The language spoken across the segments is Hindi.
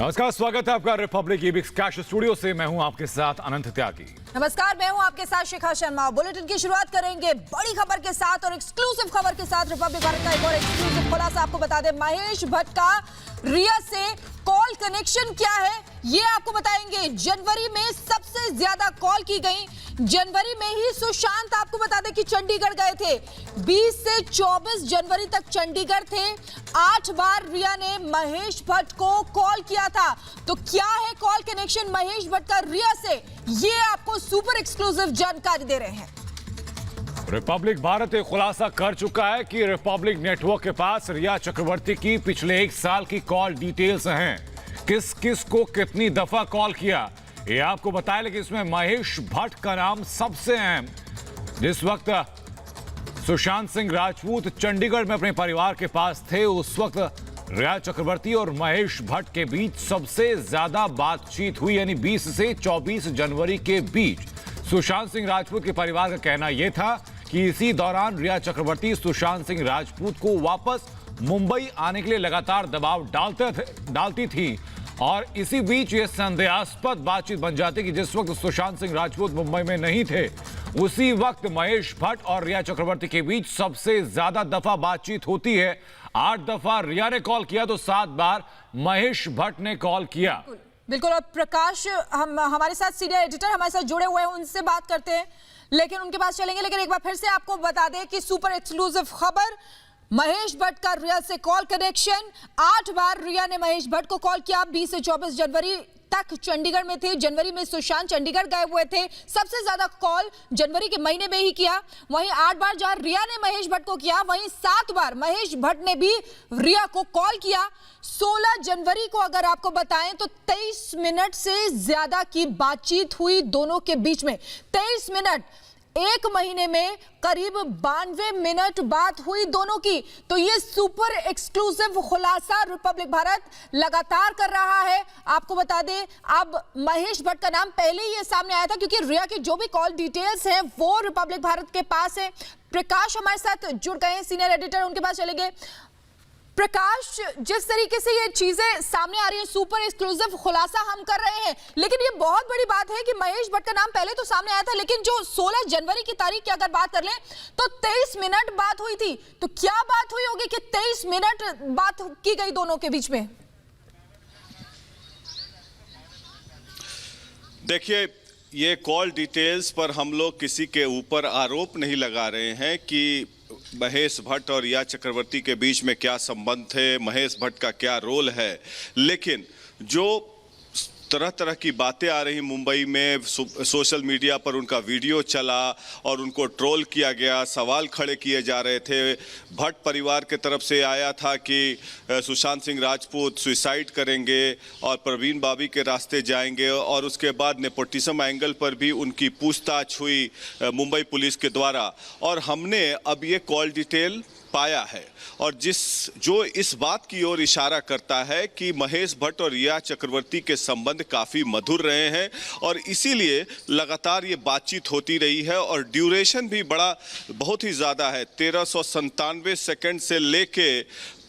नमस्कार, स्वागत है आपका रिपब्लिक ईबिक्स कैश स्टूडियो से। मैं हूं आपके साथ अनंत त्यागी। नमस्कार, मैं हूं आपके साथ शिखा शर्मा। बुलेटिन की शुरुआत करेंगे बड़ी खबर के साथ और एक्सक्लूसिव खबर के साथ। रिपब्लिक भारत का एक और एक्सक्लूसिव खुलासा आपको बता दें। महेश भट्ट का रिया से कॉल कनेक्शन क्या है ये आपको बताएंगे। जनवरी में सबसे ज्यादा कॉल की गई। जनवरी में ही सुशांत आपको बता दें कि चंडीगढ़ गए थे। 20 से 24 जनवरी तक चंडीगढ़ थे। 8 बार रिया ने महेश भट्ट को कॉल किया था। तो क्या है कॉल कनेक्शन महेश भट्ट का रिया से, ये आपको सुपर एक्सक्लूसिव जानकारी दे रहे हैं। रिपब्लिक भारत एक खुलासा कर चुका है कि रिपब्लिक नेटवर्क के पास रिया चक्रवर्ती की पिछले 1 साल की कॉल डिटेल्स हैं। किस किस को कितनी दफा कॉल किया ये आपको बताया, लेकिन इसमें महेश भट्ट का नाम सबसे अहम। जिस वक्त सुशांत सिंह राजपूत चंडीगढ़ में अपने परिवार के पास थे, उस वक्त रिया चक्रवर्ती और महेश भट्ट के बीच सबसे ज्यादा बातचीत हुई, यानी 20 से 24 जनवरी के बीच। सुशांत सिंह राजपूत के परिवार का कहना यह था कि इसी दौरान रिया चक्रवर्ती सुशांत सिंह राजपूत को वापस मुंबई आने के लिए लगातार दबाव डालती थी और इसी बीच ये संदेहास्पद बातचीत बन जाती कि जिस वक्त सुशांत सिंह राजपूत मुंबई में नहीं थे, उसी वक्त महेश भट्ट और रिया चक्रवर्ती के बीच सबसे ज्यादा दफा बातचीत होती है। 8 दफा रिया ने कॉल किया तो 7 बार महेश भट्ट ने कॉल किया। बिल्कुल। और प्रकाश हमारे साथ सीनियर एडिटर हमारे साथ जुड़े हुए हैं, उनसे बात करते हैं, लेकिन उनके पास चलेंगे। लेकिन एक बार फिर से आपको बता दें कि सुपर एक्सक्लूसिव खबर, महेश भट्ट का रिया से कॉल कनेक्शन। 8 बार रिया ने महेश भट्ट को कॉल किया। 20 से 24 जनवरी तक चंडीगढ़ में थे। जनवरी में सुशांत चंडीगढ़ गए हुए थे। सबसे ज्यादा कॉल जनवरी के महीने में ही किया। वहीं 8 बार जहां रिया ने महेश भट्ट को किया, वहीं 7 बार महेश भट्ट ने भी रिया को कॉल किया। 16 जनवरी को अगर आपको बताएं तो 23 मिनट से ज्यादा की बातचीत हुई दोनों के बीच में। 23 मिनट, 1 महीने में करीब 92 मिनट बात हुई दोनों की। तो ये सुपर एक्सक्लूसिव खुलासा रिपब्लिक भारत लगातार कर रहा है। आपको बता दें, अब महेश भट्ट का नाम पहले ही ये सामने आया था क्योंकि रिया की जो भी कॉल डिटेल्स हैं वो रिपब्लिक भारत के पास है। प्रकाश हमारे साथ जुड़ गए हैं, सीनियर एडिटर, उनके पास चलेंगे। प्रकाश, जिस तरीके से ये चीजें सामने आ रही है, सुपर एक्सक्लूसिव खुलासा हम कर रहे हैं, लेकिन ये बहुत बड़ी बात है कि महेश भट्ट का नाम पहले तो सामने आया था, लेकिन जो 16 जनवरी की तारीख की अगर बात कर लें तो 23 मिनट बात हुई थी। तो क्या बात हुई होगी कि 23 मिनट बात की गई दोनों के बीच में? देखिए, ये कॉल डिटेल्स पर हम लोग किसी के ऊपर आरोप नहीं लगा रहे हैं कि महेश भट्ट और रिया चक्रवर्ती के बीच में क्या संबंध थे, महेश भट्ट का क्या रोल है। लेकिन जो तरह तरह की बातें आ रही मुंबई में, सोशल मीडिया पर उनका वीडियो चला और उनको ट्रोल किया गया, सवाल खड़े किए जा रहे थे। भट्ट परिवार के तरफ से आया था कि सुशांत सिंह राजपूत सुसाइड करेंगे और प्रवीण बाबी के रास्ते जाएंगे, और उसके बाद नेपोटिज्म एंगल पर भी उनकी पूछताछ हुई मुंबई पुलिस के द्वारा। और हमने अब ये कॉल डिटेल पाया है और जो इस बात की ओर इशारा करता है कि महेश भट्ट और रिया चक्रवर्ती के संबंध काफ़ी मधुर रहे हैं और इसीलिए लगातार ये बातचीत होती रही है। और ड्यूरेशन भी बहुत ही ज़्यादा है। 1397 सेकंड से लेके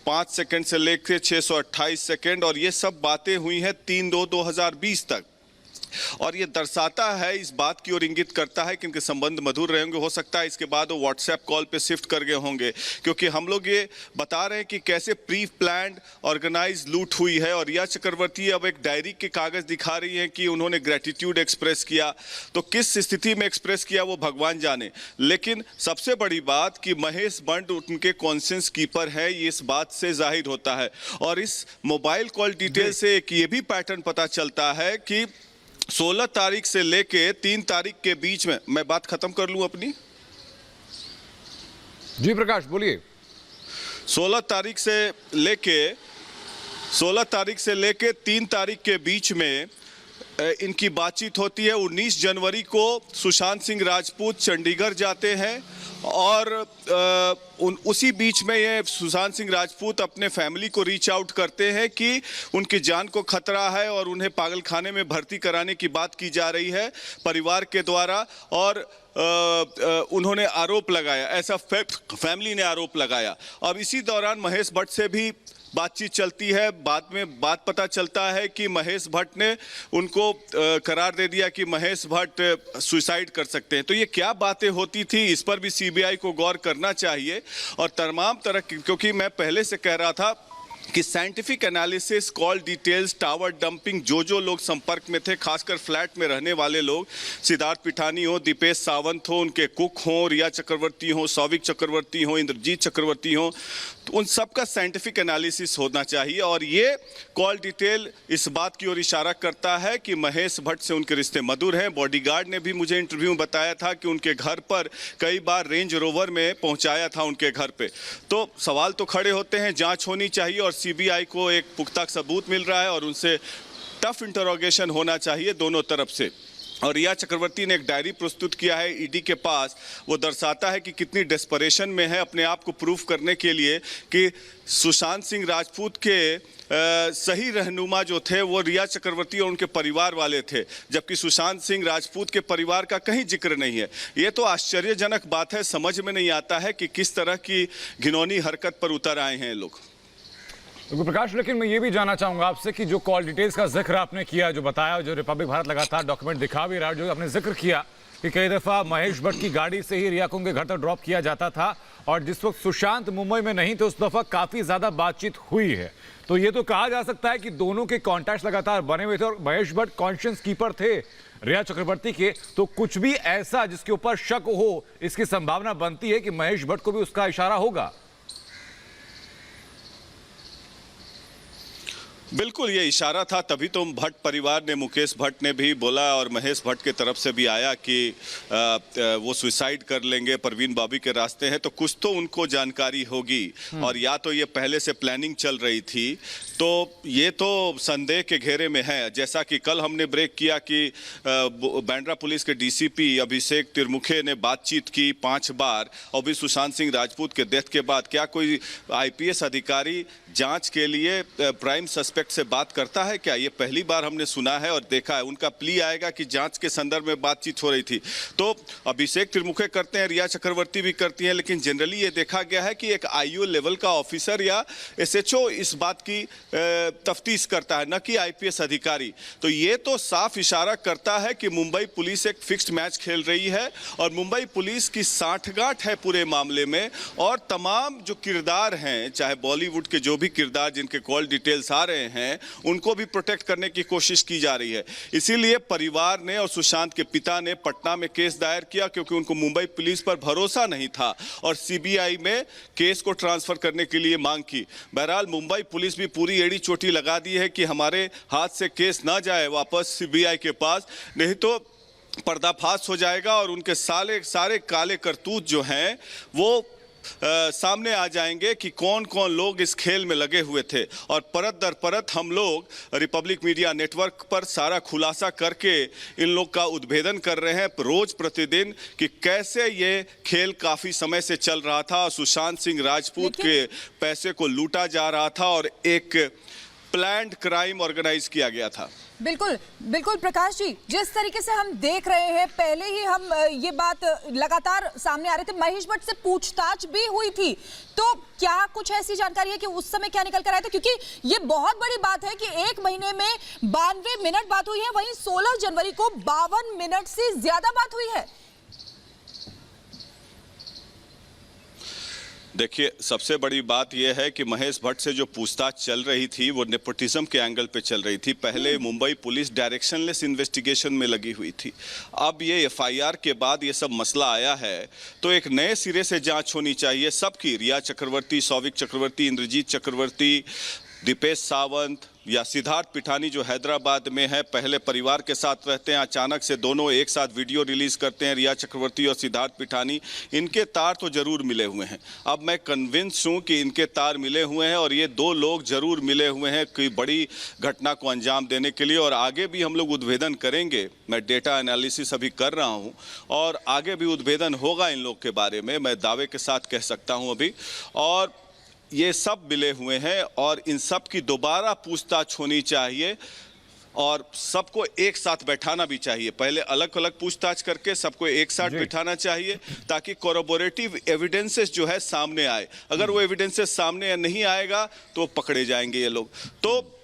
5 सेकंड से लेके 628 सेकंड, और ये सब बातें हुई हैं 3/2/2020 तक। और ये दर्शाता है, इस बात की ओर इंगित करता है कि इनके संबंध मधुर रहे होंगे। हो सकता है इसके बाद वो व्हाट्सएप कॉल पे शिफ्ट कर गए होंगे, क्योंकि हम लोग ये बता रहे हैं कि कैसे प्री प्लान्ड ऑर्गेनाइज लूट हुई है। और रिया चक्रवर्ती अब एक डायरी के कागज दिखा रही हैं कि उन्होंने ग्रेटिट्यूड एक्सप्रेस किया, तो किस स्थिति में एक्सप्रेस किया वो भगवान जाने। लेकिन सबसे बड़ी बात कि महेश भट्ट उनके कॉन्शियस कीपर है, ये इस बात से जाहिर होता है। और इस मोबाइल कॉल डिटेल से एक ये भी पैटर्न पता चलता है कि 16 तारीख से लेके 3 तारीख के बीच में, मैं बात खत्म कर लूं अपनी। जी प्रकाश, बोलिए। 16 तारीख से लेके 3 तारीख के बीच में इनकी बातचीत होती है। 19 जनवरी को सुशांत सिंह राजपूत चंडीगढ़ जाते हैं और उसी बीच में ये सुशांत सिंह राजपूत अपने फैमिली को रीच आउट करते हैं कि उनकी जान को खतरा है और उन्हें पागलखाने में भर्ती कराने की बात की जा रही है परिवार के द्वारा। और उन्होंने आरोप लगाया, ऐसा फैमिली ने आरोप लगाया। अब इसी दौरान महेश भट्ट से भी बातचीत चलती है, बाद में बात पता चलता है कि महेश भट्ट ने उनको करार दे दिया कि महेश भट्ट सुसाइड कर सकते हैं। तो ये क्या बातें होती थी, इस पर भी सीबीआई को गौर करना चाहिए। और तमाम तरह की, क्योंकि मैं पहले से कह रहा था कि scientific analysis, call details, tower dumping, जो लोग संपर्क में थे, खासकर फ्लैट में रहने वाले लोग, सिद्धार्थ पिठानी हो, दीपेश सावंत हो, उनके कुक हो, रिया चक्रवर्ती हो, सौविक चक्रवर्ती हो, इंद्रजीत चक्रवर्ती हो, तो उन सबका साइंटिफिक एनालिसिस होना चाहिए। और ये कॉल डिटेल इस बात की ओर इशारा करता है कि महेश भट्ट से उनके रिश्ते मधुर हैं। बॉडीगार्ड ने भी मुझे इंटरव्यू में बताया था कि उनके घर पर कई बार रेंज रोवर में पहुंचाया था उनके घर पे। तो सवाल तो खड़े होते हैं, जांच होनी चाहिए और सीबीआई को एक पुख्ता सबूत मिल रहा है और उनसे टफ इंटरोगेशन होना चाहिए दोनों तरफ से। और रिया चक्रवर्ती ने एक डायरी प्रस्तुत किया है ईडी के पास, वो दर्शाता है कि कितनी डेस्परेशन में है अपने आप को प्रूफ करने के लिए कि सुशांत सिंह राजपूत के सही रहनुमा जो थे वो रिया चक्रवर्ती और उनके परिवार वाले थे, जबकि सुशांत सिंह राजपूत के परिवार का कहीं जिक्र नहीं है। ये तो आश्चर्यजनक बात है, समझ में नहीं आता है कि किस तरह की घिनौनी हरकत पर उतर आए हैं लोग। तो प्रकाश, लेकिन मैं ये भी जानना चाहूंगा आपसे कि जो कॉल डिटेल्स का जिक्र आपने किया, जो बताया, जो रिपब्लिक भारत लगातार डॉक्यूमेंट दिखा भी रहा है, जो आपने जिक्र किया कि कई दफा महेश भट्ट की गाड़ी से ही रिया को उनके घर तक ड्रॉप किया जाता था और जिस वक्त सुशांत मुंबई में नहीं थे उस दफा काफी ज्यादा बातचीत हुई है, तो ये तो कहा जा सकता है कि दोनों के कॉन्टैक्ट लगातार बने हुए थे और महेश भट्ट कॉन्शियस कीपर थे रिया चक्रवर्ती के। तो कुछ भी ऐसा जिसके ऊपर शक हो, इसकी संभावना बनती है कि महेश भट्ट को भी उसका इशारा होगा। बिल्कुल ये इशारा था, तभी तो भट्ट परिवार ने, मुकेश भट्ट ने भी बोला और महेश भट्ट की तरफ से भी आया कि वो सुसाइड कर लेंगे, परवीन बॉबी के रास्ते हैं, तो कुछ तो उनको जानकारी होगी। और या तो ये पहले से प्लानिंग चल रही थी, तो ये तो संदेह के घेरे में है। जैसा कि कल हमने ब्रेक किया कि बांद्रा पुलिस के डीसीपी अभिषेक तिरमुखे ने बातचीत की 5 बार, और भी सुशांत सिंह राजपूत के डेथ के बाद क्या कोई आईपीएस अधिकारी जांच के लिए प्राइम सस्पेक्ट से बात करता है क्या? ये पहली बार हमने सुना है और देखा है। उनका प्ली आएगा कि जांच के संदर्भ में बातचीत हो रही थी, तो अभिषेक तिरमुखे करते हैं, रिया चक्रवर्ती भी करती हैं, लेकिन जनरली ये देखा गया है कि एक आईओ लेवल का ऑफिसर या एसएचओ इस बात की तफ्तीश करता है, न कि आईपीएस अधिकारी। तो ये तो साफ इशारा करता है कि मुंबई पुलिस एक फिक्स्ड मैच खेल रही है और मुंबई पुलिस की साठगांठ है पूरे मामले में। और तमाम जो किरदार हैं, चाहे बॉलीवुड के जो भी किरदार जिनके कॉल डिटेल्स आ रहे हैं, उनको भी प्रोटेक्ट करने की कोशिश की जा रही है। इसीलिए परिवार ने और सुशांत के पिता ने पटना में केस दायर किया, क्योंकि उनको मुंबई पुलिस पर भरोसा नहीं था और सीबीआई में केस को ट्रांसफर करने के लिए मांग की। बहरहाल मुंबई पुलिस भी पूरी एड़ी चोटी लगा दी है कि हमारे हाथ से केस ना जाए वापस सीबीआई के पास, नहीं तो पर्दाफाश हो जाएगा और उनके सारे काले करतूत जो हैं वो सामने आ जाएंगे कि कौन कौन लोग इस खेल में लगे हुए थे। और परत दर परत हम लोग रिपब्लिक मीडिया नेटवर्क पर सारा खुलासा करके इन लोग का उद्भेदन कर रहे हैं रोज प्रतिदिन कि कैसे ये खेल काफ़ी समय से चल रहा था। सुशांत सिंह राजपूत के पैसे को लूटा जा रहा था और एक प्लान्ड क्राइम ऑर्गेनाइज किया गया था। बिल्कुल बिल्कुल प्रकाश जी, जिस तरीके से हम देख रहे हैं, पहले ही हम ये बात लगातार सामने आ रहे थे, महेश भट्ट से पूछताछ भी हुई थी, तो क्या कुछ ऐसी जानकारी है कि उस समय क्या निकल कर आया था? क्योंकि ये बहुत बड़ी बात है कि 1 महीने में 92 मिनट बात हुई है, वहीं 16 जनवरी को 52 मिनट से ज्यादा बात हुई है। देखिए, सबसे बड़ी बात यह है कि महेश भट्ट से जो पूछताछ चल रही थी वो नेपोटिज्म के एंगल पे चल रही थी। पहले मुंबई पुलिस डायरेक्शनलेस इन्वेस्टिगेशन में लगी हुई थी, अब ये एफआईआर के बाद ये सब मसला आया है तो एक नए सिरे से जांच होनी चाहिए सबकी। रिया चक्रवर्ती, सौविक चक्रवर्ती, इंद्रजीत चक्रवर्ती, दीपेश सावंत या सिद्धार्थ पिठानी जो हैदराबाद में है, पहले परिवार के साथ रहते हैं, अचानक से दोनों एक साथ वीडियो रिलीज करते हैं, रिया चक्रवर्ती और सिद्धार्थ पिठानी, इनके तार तो जरूर मिले हुए हैं। अब मैं कन्विंस हूं कि इनके तार मिले हुए हैं और ये 2 लोग जरूर मिले हुए हैं कोई बड़ी घटना को अंजाम देने के लिए। और आगे भी हम लोग उद्भेदन करेंगे, मैं डेटा एनालिसिस अभी कर रहा हूँ और आगे भी उद्भेदन होगा इन लोग के बारे में, मैं दावे के साथ कह सकता हूँ अभी। और ये सब मिले हुए हैं और इन सब की दोबारा पूछताछ होनी चाहिए और सबको एक साथ बैठाना भी चाहिए। पहले अलग अलग पूछताछ करके सबको एक साथ बिठाना चाहिए ताकि कोरोबोरेटिव एविडेंसेस जो है सामने आए। अगर वो एविडेंसेस सामने नहीं आएगा तो पकड़े जाएंगे ये लोग। तो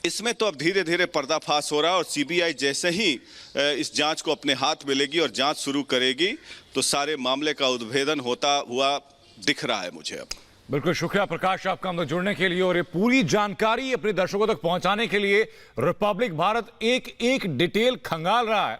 इसमें तो अब धीरे धीरे पर्दाफाश हो रहा है और सीबीआई जैसे ही इस जांच को अपने हाथ में लेगी और जांच शुरू करेगी तो सारे मामले का उद्भेदन होता हुआ दिख रहा है मुझे अब। बिल्कुल शुक्रिया प्रकाश आपका हम जुड़ने के लिए और ये पूरी जानकारी अपने दर्शकों तक पहुंचाने के लिए रिपब्लिक भारत एक एक डिटेल खंगाल रहा है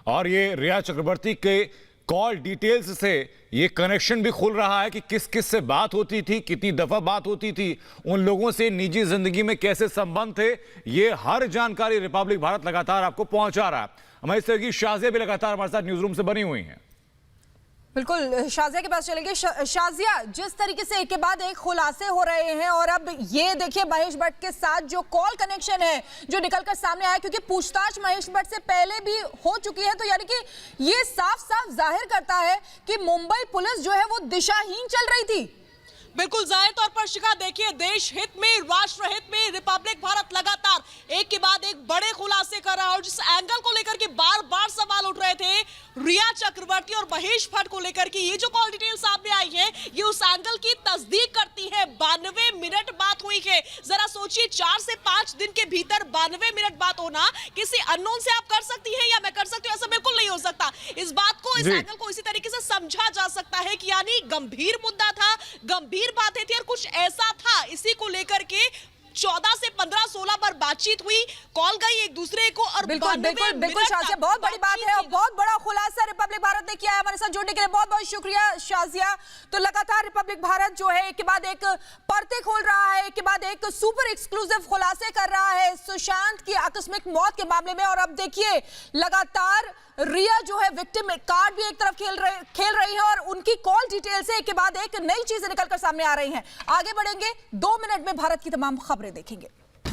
और ये रिया चक्रवर्ती के कॉल डिटेल्स से ये कनेक्शन भी खुल रहा है कि किस किस से बात होती थी, कितनी दफा बात होती थी, उन लोगों से निजी जिंदगी में कैसे संबंध थे, ये हर जानकारी रिपब्लिक भारत लगातार आपको पहुंचा रहा है। हमारी सहयोगी शाजिया भी लगातार हमारे साथ न्यूज रूम से बनी हुई हैं। बिल्कुल शाजिया के पास चलेंगे। शाजिया, जिस तरीके से एक के बाद एक खुलासे हो रहे हैं और अब ये देखिए महेश भट्ट के साथ जो कॉल कनेक्शन है जो निकलकर सामने आया, क्योंकि पूछताछ महेश भट्ट से पहले भी हो चुकी है, तो यानी कि ये साफ साफ जाहिर करता है कि मुंबई पुलिस जो है वो दिशाहीन चल रही थी। बिल्कुल जाहिर तौर पर शिखा, देखिए देश हित में, राष्ट्र हित में रिपब्लिक भारत लगातार एक के बाद एक बड़े खुलासे कर रहा है और जिस एंगल को लेकर के बार बार सवाल उठ रहे थे रिया चक्रवर्ती और महेश भट्ट को लेकर के, ये जो कॉल डिटेल सामने आई है ये उस एंगल की तस्दीक करती है। 92 मिनट बात हुई है। जरा सोचिए 4 से 5 दिन के भीतर 92 मिनट बात होना किसी अननोन से आप कर सकती हैं या मैं कर सकती हूँ, ऐसा बिल्कुल नहीं हो सकता। इस बात को, इस एंगल को इसी तरीके से समझा जा सकता है कि यानी गंभीर मुद्दा था, गंभीर बातें थी और कुछ ऐसा था, इसी को लेकर के 14 से 15-16 बार बातचीत हुई, कॉल गई एक दूसरे को और बिल्कुल शाजिया, बहुत बड़ी बात है और बहुत बड़ा खुलासा रिपब्लिक भारत ने किया है। हमारे साथ जुड़ने के लिए बहुत बहुत शुक्रिया शाजिया। तो लगातार रिपब्लिक भारत जो है एक के बाद एक परतें खोल रहा है, एक के बाद एक सुपर एक्सक्लूसिव खुलासे कर रहा है सुशांत की आकस्मिक मौत के मामले में। और अब देखिए लगातार रिया जो है विक्टिम कार्ड भी एक तरफ खेल रही है और उनकी कॉल डिटेल से एक के बाद एक नई चीजें निकलकर सामने आ रही हैं। आगे बढ़ेंगे, 2 मिनट में भारत की तमाम खबरें देखेंगे।